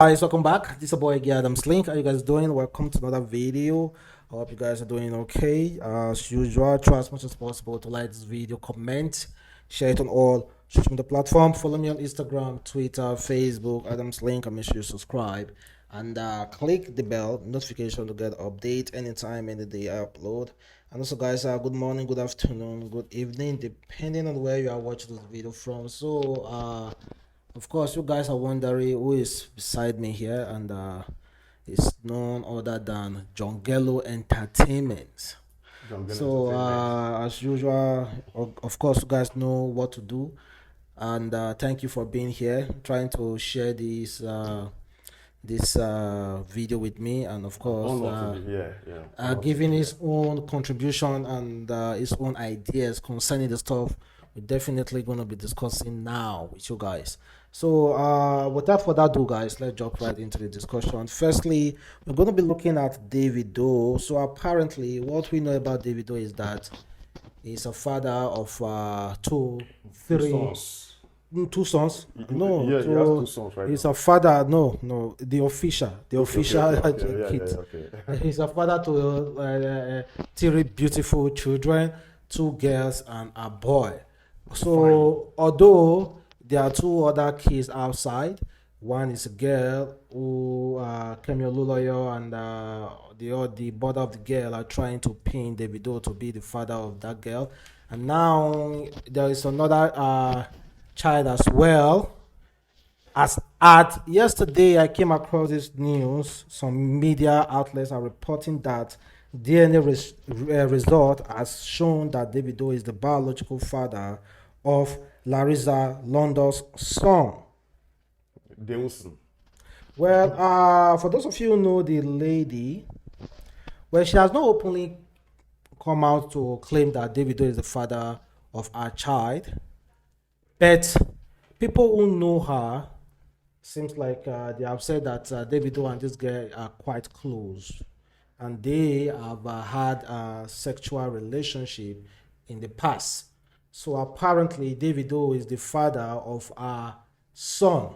guys, welcome back. This is your boy Adamslink. How you guys doing? Welcome to another video. I hope you guys are doing okay. As usual, try as much as possible to like this video, comment, share it on all social media platforms. Follow me on Instagram, Twitter, Facebook, Adamslink, and make sure you subscribe and click the bell notification to get update anytime, any day I upload. And also, guys, good morning, good afternoon, good evening, depending on where you are watching this video from. Of course, you guys are wondering who is beside me here, and it's none other than Jongello Entertainment. As usual, of course, you guys know what to do, and thank you for being here, trying to share this video with me, and of course, giving his own contribution and his own ideas concerning the stuff we're definitely going to be discussing now with you guys. So without further ado, guys, let's jump right into the discussion. Firstly, we're going to be looking at Davido. So apparently what we know about Davido is that he's a father of two sons. No, yeah, he has two sons, right? He's a father. No, the official kid. He's a father to three beautiful children, two girls and a boy. So although there are two other kids outside, one is a girl who Kemi Olunloyo and the mother of the girl are trying to pin Davido to be the father of that girl, and now there is another child as well. As at yesterday, I came across this news. Some media outlets are reporting that DNA result has shown that Davido is the biological father of Larissa London's son. Well, for those of you who know the lady, well, she has not openly come out to claim that Davido is the father of her child, but people who know her seems like they have said that Davido and this girl are quite close, and they have had a sexual relationship in the past. So apparently Davido is the father of our son.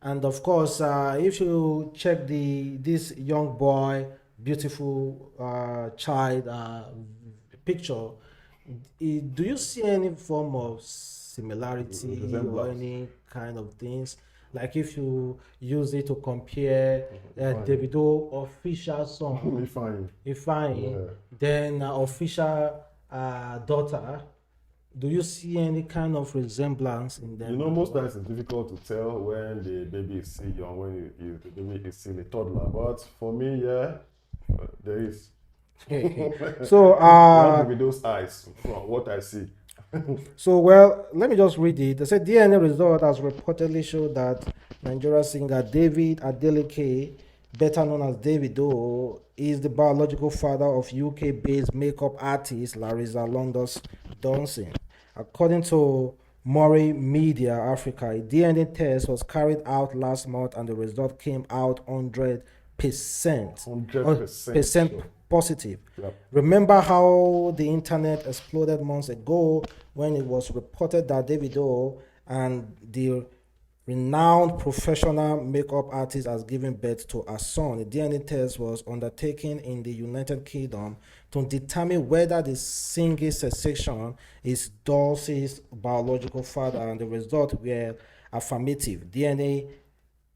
And of course, if you check this young boy, beautiful child picture, do you see any form of similarity or any kind of things? Like if you use it to compare Davido official son, Ifeanyi, then official daughter, do you see any kind of resemblance in them? You know, most times it's difficult to tell when the baby is still young, when the baby is still a toddler. But for me, yeah, there is. So, with those eyes, from what I see. So, well, let me just read it. They said DNA result has reportedly showed that Nigerian singer David Adeleke, better known as Davido, is the biological father of UK-based makeup artist Larissa London's Johnson. According to Murray Media Africa, a DNA test was carried out last month and the result came out 100% sure. Positive. Yep. Remember how the internet exploded months ago when it was reported that Davido and the renowned professional makeup artist has given birth to a son. The DNA test was undertaken in the United Kingdom to determine whether the single section is Dulce's biological father, and the result were affirmative. DNA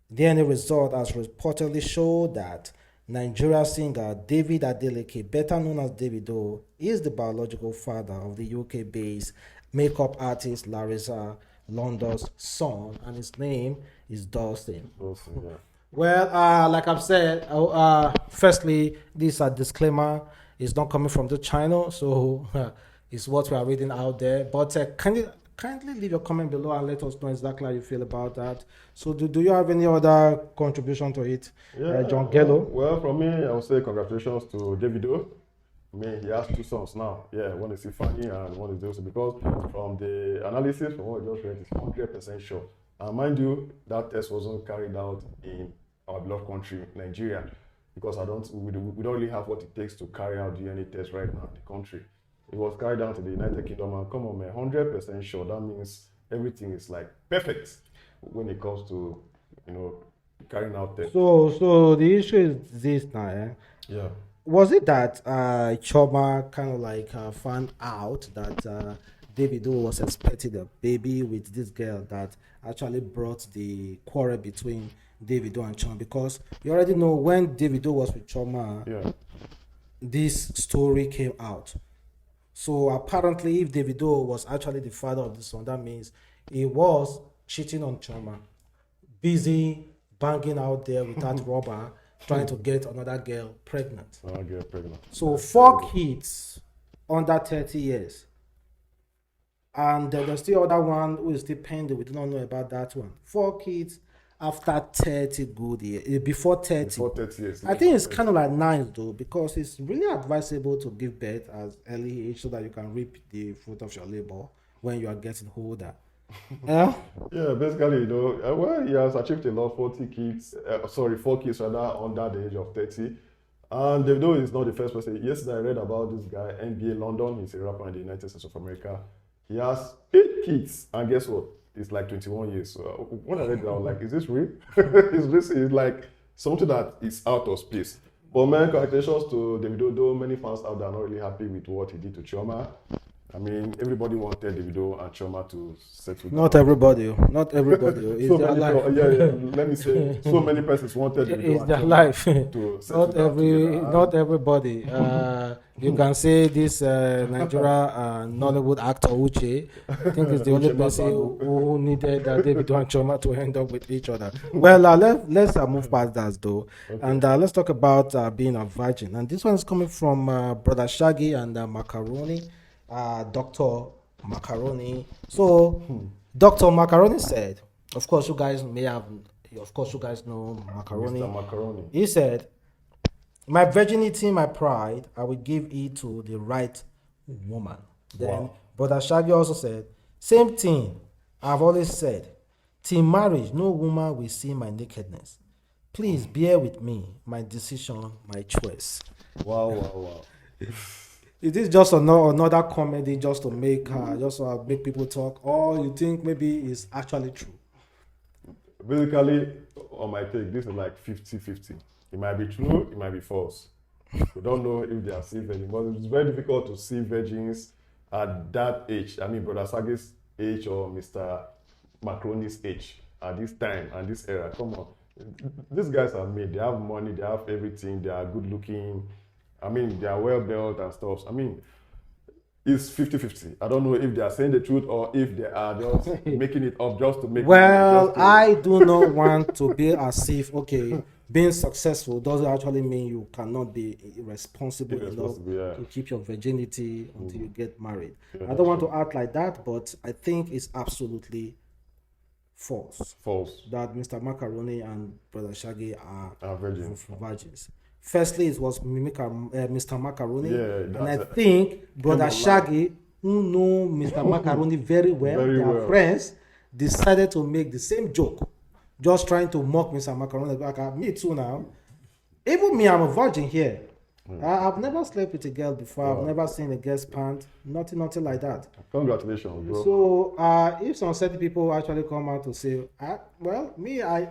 result has reportedly showed that Nigerian singer David Adeleke, better known as Davido, is the biological father of the UK-based makeup artist Larissa London's son, and his name is Dustin. Yeah. Well, like I've said, firstly, this disclaimer is not coming from the channel, so it's what we are reading out there. But kindly leave your comment below and let us know exactly how you feel about that. So, do you have any other contribution to it, Jongello? Well, from me, I would say congratulations to Davido. I mean, he has two sons now. Yeah, one is Ifeanyi and one is Joseph. Because from the analysis, from what I just read, it's 100% sure. And mind you, that test wasn't carried out in our beloved country, Nigeria, because we don't really have what it takes to carry out DNA tests right now in the country. It was carried out to the United Kingdom, and come on, man, 100% sure. That means everything is like perfect when it comes to, carrying out theft. So the issue is this now. Yeah. Was it that Chioma kind of like found out that Davido was expecting a baby with this girl that actually brought the quarrel between Davido and Chioma? Because you already know when Davido was with Chioma, Yeah. this story came out. So apparently, if Davido was actually the father of the son, that means he was cheating on Chioma, busy banging out there without rubber, trying to get another girl pregnant. I'll get pregnant. So 4 kids under 30 years. And there's still other one who is still pending. We do not know about that one. 4 kids after 30 good years. Before 30. Before 30 years. I think it's kind of like nice though, because it's really advisable to give birth at early age so that you can reap the fruit of your labor when you are getting older. Yeah. Yeah, basically, well, he has achieved a lot. 4 kids rather under the age of 30. And Davido is not the first person. Yesterday, I read about this guy, NBA London. He's a rapper in the United States of America. He has 8 kids, and guess what? It's like 21 years. So when I read that, I was like, is this real? It's like something that is out of space. But man, congratulations to Davido. Though many fans out there are not really happy with what he did to Chioma. I mean, everybody wanted Davido and Chioma to settle down. Not everybody. Not everybody. It's So their many, life. let me say, so many persons wanted Davido It's and their Chioma life. to settle Not down together. not everybody. You can say this Nigeria Nollywood actor Uche. I think is the only Uche person Macaron. who needed David and Chioma to end up with each other. Well, let's move past that though, and let's talk about being a virgin. And this one is coming from brother Shaggy and Macaroni, Dr. Macaroni. So, Dr. Macaroni said, of course, you guys know Macaroni. Mr. Macaroni. He said, "My virginity, my pride, I will give it to the right woman." Then Wow. Brother Shaggy also said, "Same thing I've always said. Till marriage, no woman will see my nakedness. Please bear with me, my decision, my choice." Wow. Is this just another comedy just to make make people talk, or you think maybe it's actually true? Basically, on my take, this is like 50-50. It might be true, it might be false. We don't know if they are still virgins, but it's very difficult to see virgins at that age. I mean, Brother Sage's age or Mr. Macaroni's age at this time and this era. Come on. These guys are made. They have money, they have everything, they are good looking. I mean, they are well built and stuff. I mean, it's 50-50. I don't know if they are saying the truth or if they are just making it up just to make Well, it up. I do not want to be as if, being successful doesn't actually mean you cannot be responsible enough to keep your virginity until you get married. Yeah, I don't want to act like that, but I think it's absolutely false that Mr. Macaroni and Brother Shaggy are virgins. Firstly, it was Mr. Macaroni, and I think Brother Shaggy, who know Mr. Macaroni very well, friends, decided to make the same joke, just trying to mock Mr. Macaroni. Like, me too now. Even me, I'm a virgin here. I've never slept with a girl before. I've never seen a girl's pant. Nothing like that. Congratulations, bro. So, if some certain people actually come out to say, I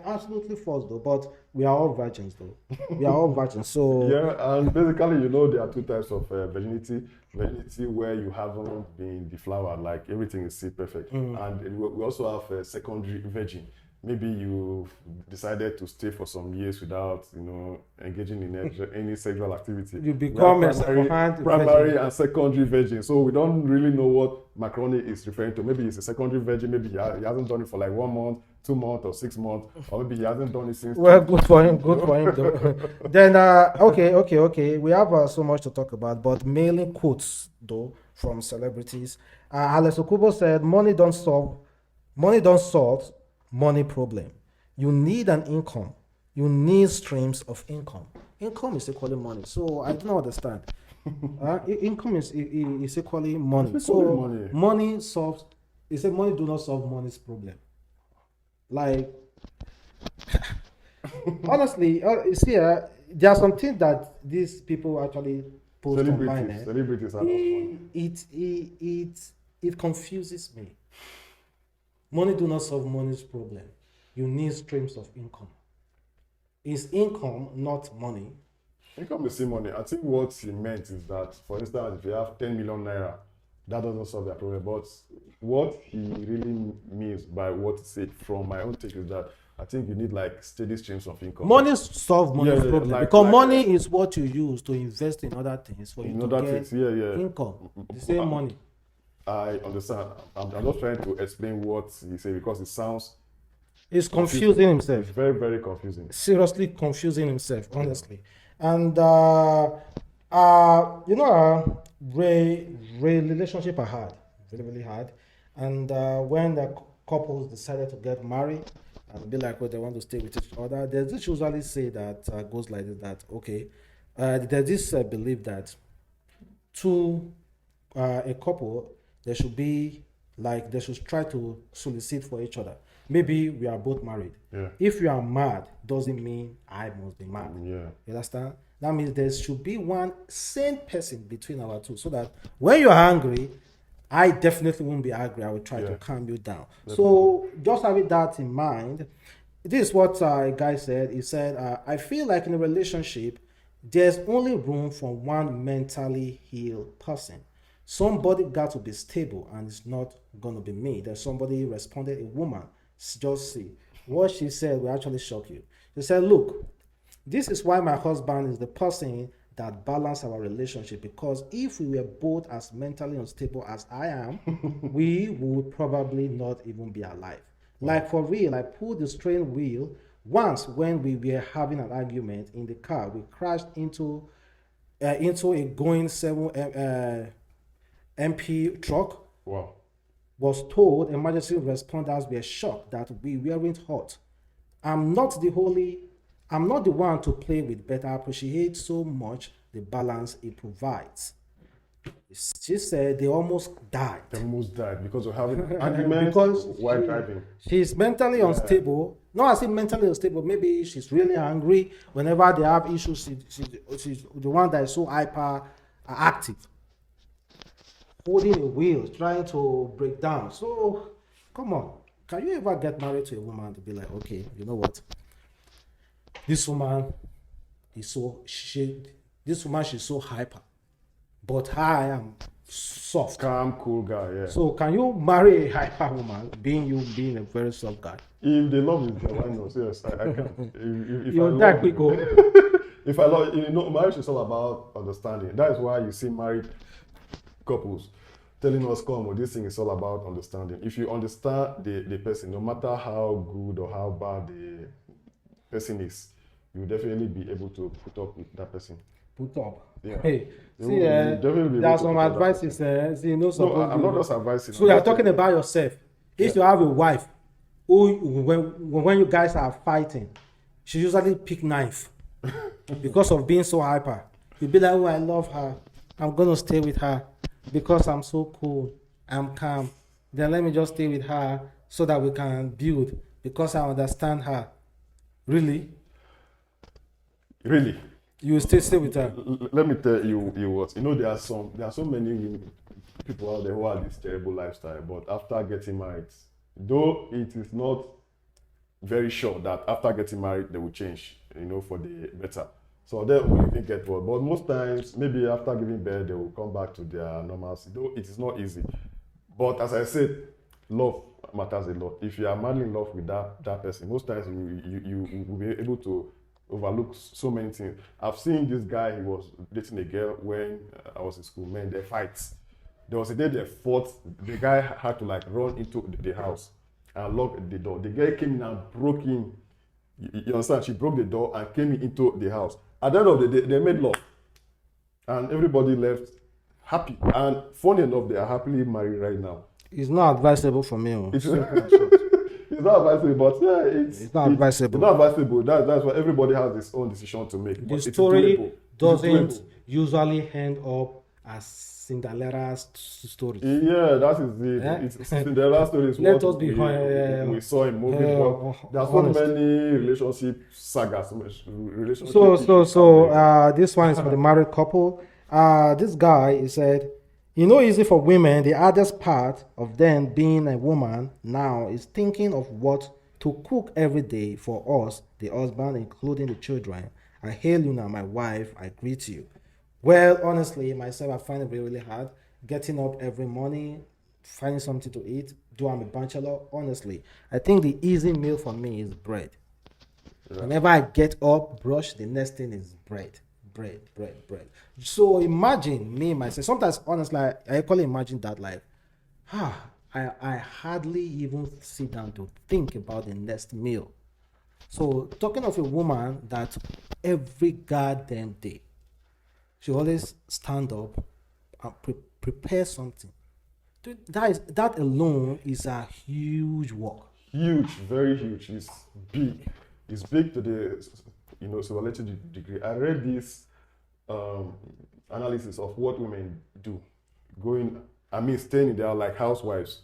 absolutely false though, but we are all virgins though. We are all virgins. So yeah, and basically, there are two types of virginity. Virginity where you haven't been deflowered, like everything is still perfect. And we also have a secondary virgin. Maybe you decided to stay for some years without, engaging in any sexual activity. You become a primary and secondary virgin. So we don't really know what Macaroni is referring to. Maybe he's a secondary virgin. Maybe he hasn't done it for like 1 month, 2 months, or 6 months, or maybe he hasn't done it since. Well, good for him. Good for him. Though. Then, okay. We have so much to talk about, but mailing quotes though from celebrities. Alex Okubo said, "Money don't solve money problem. You need an income. You need streams of income. Income is equally money." So I don't understand. Income is equally money. So money solves. He said money do not solve money's problem. Like, honestly, you see, there are some things that these people actually post online. Celebrities are It confuses me. Money do not solve money's problem. You need streams of income. is income, not money. Income is still money. I think what he meant is that, for instance, if you have 10 million naira, that doesn't solve their problem. But what he really means by what he said, from my own take, is that I think you need like steady streams of income. Money solve money Yeah, problem like money is what you use to invest in other things for you in to other get things, yeah. income. The same money. I understand. I'm just trying to explain what he said because it sounds. He's confusing It's himself. very, very confusing. Seriously confusing himself, honestly. And relationship are hard, really, really hard. And when the couples decided to get married and be like, well, they want to stay with each other, there's this usually say that goes like this, that okay, there's this belief that a couple, they should be like, they should try to solicit for each other. Maybe we are both married. Yeah. If you are mad, doesn't mean I must be mad. Yeah. You understand? That means there should be one sane person between our two, so that when you're angry, I definitely won't be angry. I will try to calm you down. Definitely. So just having that in mind, this is what a guy said. He said, I feel like in a relationship, there's only room for one mentally healed person. Somebody got to be stable, and it's not going to be me. There's somebody responded, a woman. Just see. What she said will actually shock you. She said, look, this is why my husband is the person that balance our relationship, because if we were both as mentally unstable as I am, we would probably not even be alive. Like for real, I pulled the steering wheel once when we were having an argument in the car. We crashed into a going 7 MP truck. Wow. Was told emergency responders were shocked that we weren't hurt. I'm not the one to play with, but I appreciate so much the balance it provides. She said they almost died. They almost died because of having arguments because while driving. She's mentally unstable. Not as if mentally unstable. Maybe she's really angry. Whenever they have issues, she's the one that is so hyper active, holding a wheel, trying to break down. So, come on. Can you ever get married to a woman to be like, okay, you know what? This woman is she's so hyper, but I am soft. Calm, cool guy, yeah. So, can you marry a hyper woman, being a very soft guy? If they love you, why not? Yes, I can. If You're that quick, If I love, marriage is all about understanding. That is why you see married couples telling us, come, this thing is all about understanding. If you understand the person, no matter how good or how bad the person is, you definitely be able to put up with that person. Put up. Yeah. Hey, see, there's some advices. I'm not just advising. So you're talking about yourself. If you have a wife, who when you guys are fighting, she usually pick knife because of being so hyper. You'll be like, oh, I love her. I'm gonna stay with her because I'm so cool. I'm calm. Then let me just stay with her so that we can build because I understand her. Really? You still stay with her? Let me tell you what. There are so many people out there who have this terrible lifestyle, but after getting married, though it is not very sure that after getting married they will change, for the better. So they will even get bored. But most times, maybe after giving birth, they will come back to their normalcy. Though it is not easy. But as I said, love matters a lot. If you are madly in love with that person, most times you will be able to overlook so many things. I've seen this guy, he was dating a girl when I was in school. Man, they fight. There was a day they fought. The guy had to run into the house and lock the door. The girl came in and broke in. You understand? She broke the door and came into the house. At the end of the day, they made love. And everybody left happy. And funny enough, they are happily married right now. It's not advisable for me. It's not advisable, but it's not advisable. It's not advisable. That's why everybody has his own decision to make. The story doesn't usually end up as Cinderella's story. Yeah, that is it. It's Cinderella's story is Let what us be we saw in movies. There are so many relationship sagas. This one is for the married couple. This guy, he said, easy for women, the hardest part of them being a woman now is thinking of what to cook every day for us, the husband, including the children. I hail you now, my wife. I greet you. Well, honestly, myself, I find it really, really hard getting up every morning, finding something to eat. Do I'm a bachelor? Honestly, I think the easy meal for me is bread. Yeah. Whenever I get up, brush, the next thing is bread. Bread. So imagine me, myself. Sometimes, honestly, I actually imagine that, like, I hardly even sit down to think about the next meal. So, talking of a woman that every goddamn day, she always stand up and prepare something. That alone is a huge work. Huge, very huge. It's big. It's big to the superlative degree. I read this analysis of what women do, staying in their like housewives,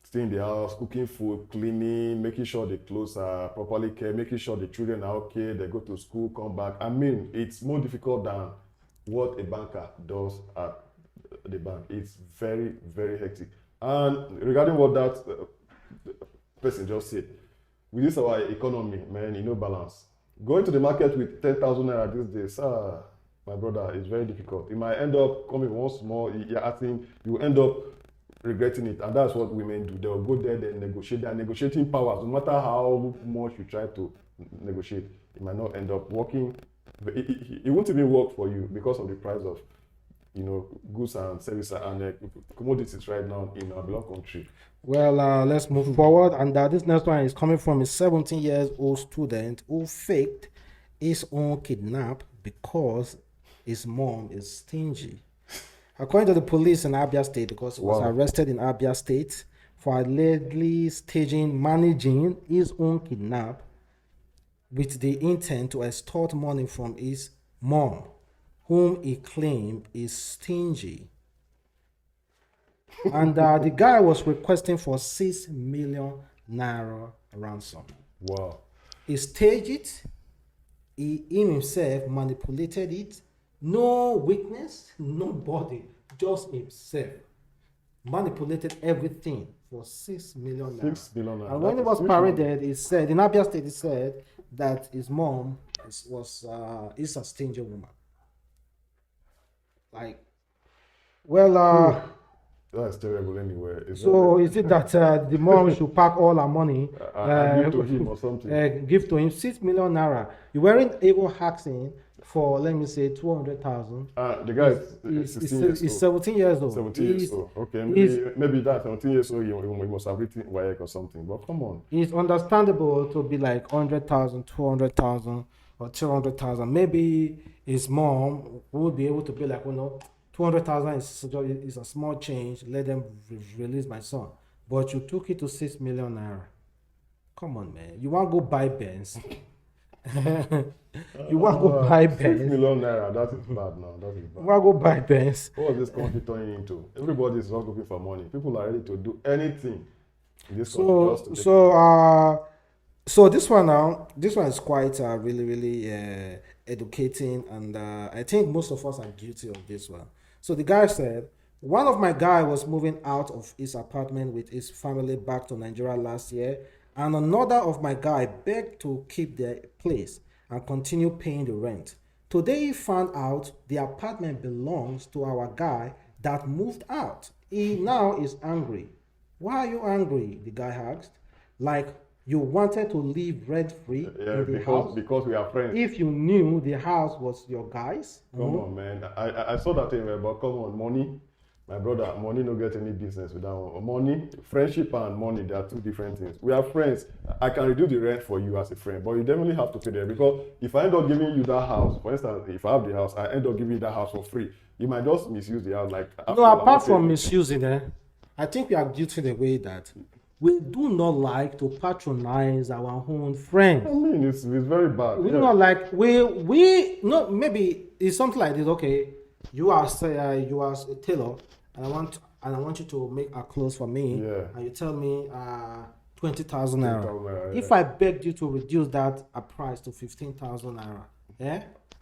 staying in the house, cooking food, cleaning, making sure the clothes are properly cared, making sure the children are okay, they go to school, come back. It's more difficult than what a banker does at the bank. It's very, very hectic. And regarding what that person just said, with this our economy, man, balance. Going to the market with 10,000 naira these days, my brother, is very difficult. You might end up coming once more, you end up regretting it, and that's what women do. They'll go there, they negotiate. They're negotiating powers. No matter how much you try to negotiate, it might not end up working. It won't even work for you because of the price of goods and services and commodities right now in our beloved country. Well, let's move forward. And this next one is coming from a 17-year-old student who faked his own kidnap because his mom is stingy. According to the police in Abia State, because he was arrested in Abia State for allegedly managing his own kidnap with the intent to extort money from his mom, whom he claimed is stingy. And the guy was requesting for 6 million naira ransom. Wow. He staged it. He himself manipulated it. No witness, nobody, just himself. Manipulated everything for 6 million naira. 6 million naira. And when it was paraded, it said, in Abia State, it said that his mom is a stingy woman. Like, well, that's terrible anyway. Is it that the mom should pack all her money and give to him or something? Give to him 6 million naira. You weren't even asking for, let me say, 200,000. The guy is 17 years old. 17 years old. Okay, maybe that 17 years old, he must have written WAEC or something. But come on. It's understandable to be like 100,000, 200,000, or 200,000. Maybe his mom would be able to be like, 200,000 is a small change. Let them release my son. But you took it to 6 million naira. Come on, man. You want to go buy Benz? You want to go buy Benz? 6 million naira. That is bad now. That is bad. You want to go buy Benz? What is this country turning into? Everybody is not looking for money. People are ready to do anything in this country. So this one is quite really, really educating, and I think most of us are guilty of this one. So the guy said, one of my guy was moving out of his apartment with his family back to Nigeria last year, and another of my guy begged to keep their place and continue paying the rent. Today he found out the apartment belongs to our guy that moved out. He now is angry. Why are you angry? The guy asked. Like, you wanted to live rent-free in the house? Because we are friends. If you knew the house was your guy's? Come on, man. I saw that thing, but come on, money. My brother, money no get any business with that one. Money, friendship and money, they are two different things. We are friends. I can reduce the rent for you as a friend, but you definitely have to pay there, because if I end up giving you that house, for instance, if I have the house, I end up giving you that house for free. You might just misuse the house. Apart from misusing it, I think we are guilty the way that we do not like to patronize our own friends. It's very bad. We do not like, maybe it's something like this. Okay, you are a tailor, and I want you to make a clothes for me. Yeah. And you tell me 20,000 naira. Yeah. If I begged you to reduce that price to 15,000 naira,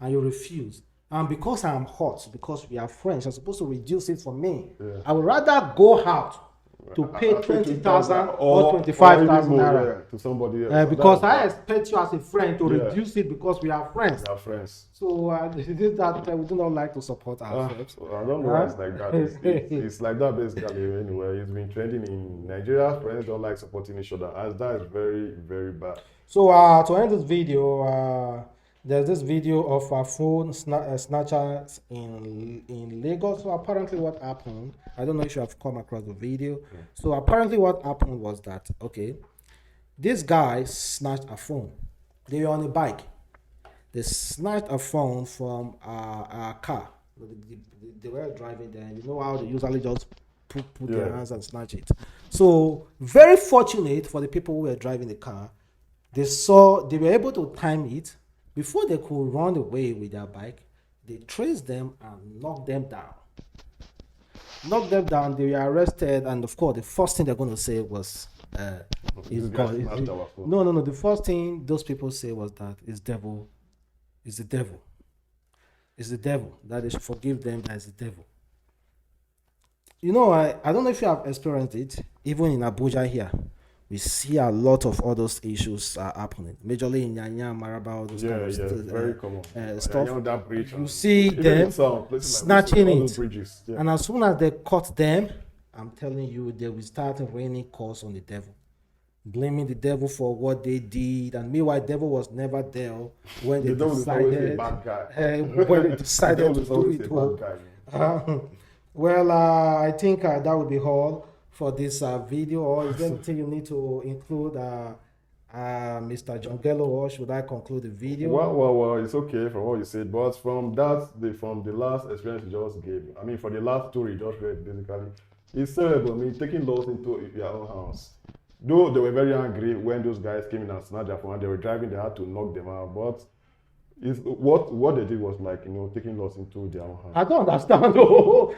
and you refuse, and because I'm hot, because we are friends, you're supposed to reduce it for me. Yeah. I would rather go out to pay 20,000 or 25,000 more, naira to somebody else. because I expect you as a friend to reduce it because we are friends. We are friends. So this is that we do not like to support ourselves. I don't know why it's like that. It's like that basically anyway. It's been trending in Nigeria. Friends don't like supporting each other, as that is very, very bad. So to end this video, there's this video of a phone snatchers in Lagos. So apparently what happened, I don't know if you have come across the video. So apparently what happened was that, okay, this guy snatched a phone. They were on a bike. They snatched a phone from a car. They were driving there. You know how they usually just put their hands and snatch it. So very fortunate for the people who were driving the car. They were able to time it before they could run away with their bike. They traced them and knocked them down. They were arrested, and of course the first thing they're going to say was is God. No. The first thing those people say was that is the devil. It's the devil. That they should forgive them. That is the devil. You know, I don't know if you have experienced it. Even in Abuja here, we see a lot of all those issues happening. Majorly in Nyanya, Maraba, all those kind of very common. stuff. That bridge, you see them snatching it, bridges, and as soon as they caught them, I'm telling you, they will start raining curse on the devil, blaming the devil for what they did. And meanwhile, the devil was never there when they decided. When they decided to do it. Well, I think that would be all for this video. Or is there anything you need to include, Mr. Jongelo, or should I conclude the video? Well, it's okay from what you said, but from the last experience you just gave, I mean, for the last story you just read, basically, it's terrible. I mean, taking laws into your own house. Though they were very angry when those guys came in and snatched their phone, and they were driving, they had to knock them out, but what they did was like, taking laws into their own hands. I don't understand.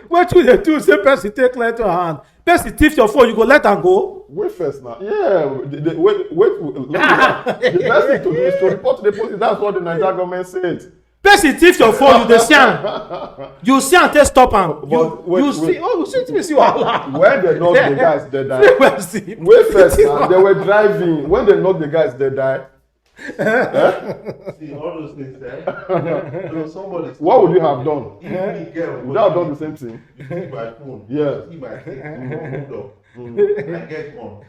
What do they do? Say, person take let your hand. Person thief your phone, you go let them go. Wait first now. Yeah. Wait. The best thing to do is to report to the police. That's what the Nigerian government said. Person thief your phone, you dey see am. You see am, take stop am. You see wahala. When they knock the guys, they die. Wait first now. They were driving. When they knock the guys, they die. See all those things there. Somebody. What would you have done? Would you have done the same thing? You see my phone. Yeah. See my thing. I get one.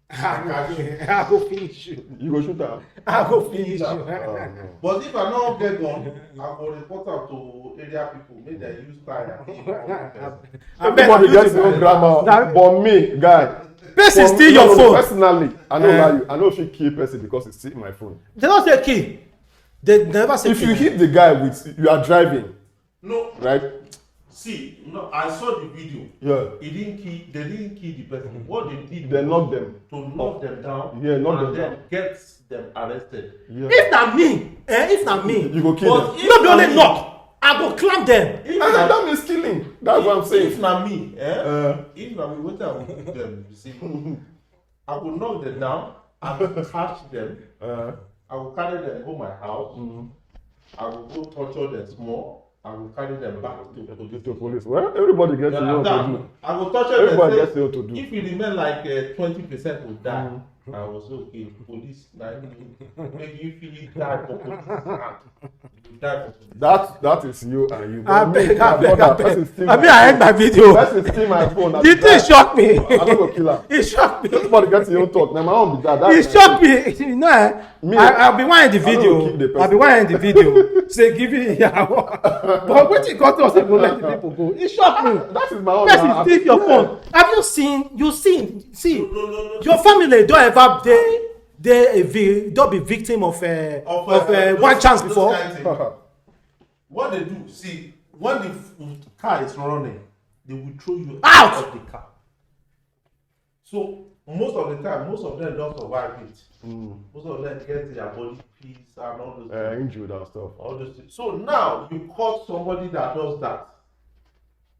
I go finish you. You go shoot her. I go finish you. No. But if I not get one, I go report am to area people. Make them use fire. Everybody gets their own grammar. But me, guy. Person steal your phone. Personally, I know lie. I know if you kill person because it's still my phone. They don't say kill. They never say if kill. You hit the guy with, you are driving. No. Right? See, no, I saw the video. Yeah. They didn't kill the person. What they did, they knocked them. To knock them down. Yeah, knock them down. And then get them arrested. Yeah. If not me, you go kill them. No, be only knock. I go clamp them. That means killing. That's what I'm saying. If not me, if not me, what I will do them, you see, I will knock them down. I will catch them. I will carry them to my house. I will go torture them small. I will carry them back to police. Well, everybody gets to know what to do. I will torture everybody them. Gets to know what to do. If you remain like 20% will die, I was okay. Police, make you feel die for police. You die for police. That is you and you. I beg. I end my video. That's steal my phone. The thing shocked me. I don't go kill her. It shocked me. Everybody gets your own talk. Now my own be that. It shocked me. You know, I'll be one in the video. I'll be one in the video. Say give me but when you got us to let the people go, it shocked me. That is my own. Person steal your phone. Have you seen? See, no. Your family don't ever don't be victim of one chance before. What they do, see, when the car is running, they will throw you out of the car. So most of the time, most of them don't survive it. Most of them get their body peace and all those things. Injured and stuff. All those things. So now you caught somebody that does that.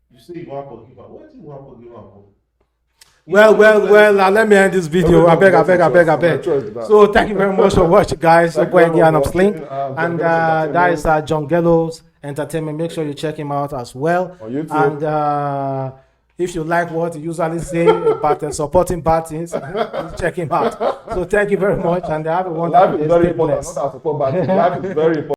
You say you want to forgive her. What do you want to forgive her for? Well, let me end this video. I beg. So thank you very much for watching, guys. So go again, Adamslink. And that is John Gello's Entertainment. Make sure you check him out as well. On YouTube. And If you like what he usually say about supporting bad things, check him out. So thank you very much, and have a wonderful Life is day. very Stay important. blessed. Not that support bad things. Life is very important.